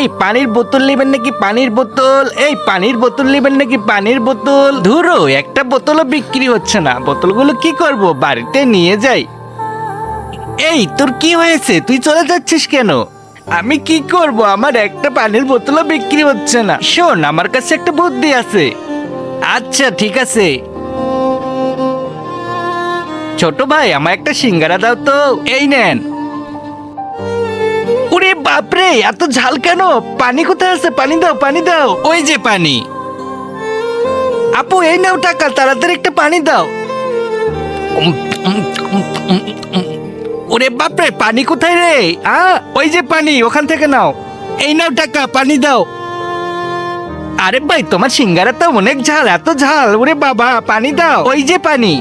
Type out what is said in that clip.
এই পানির বোতল নেবেন নাকি পানির বোতল? এই পানির বোতল নেবেন নাকি পানির বোতল? ধুরো, একটা বোতলও বিক্রি হচ্ছে না। বোতলগুলো কি করব, বাড়িতে নিয়ে যাই। এই তোর কি হয়েছে, তুই চলে যাচ্ছিস কেন? আমি কি করব, আমার একটা পানির বোতলও বিক্রি হচ্ছে না। শোন, আমার কাছে একটা বুদ্ধি আছে। আচ্ছা ঠিক আছে। ছোট ভাই, আমার একটা সিঙ্গারা দাও তো। এই নেন। ওরে বাপরে, এত ঝাল কেন? পানি কোথায় আছে? পানি দাও, পানি দাও। ওই যে পানি। আপু এই নাও টাকা, তাড়াতাড়ি একটা পানি দাও। উম, উম, উম, উম, উম। ওরে বাপরে, পানি কোথায় রে? ওই যে পানি, ওখান থেকে নাও। এই নাও টাকা, পানি দাও। আরে ভাই, তোমার সিঙ্গারা তো অনেক ঝাল, এত ঝাল। ওরে বাবা, পানি দাও। ওই যে পানি।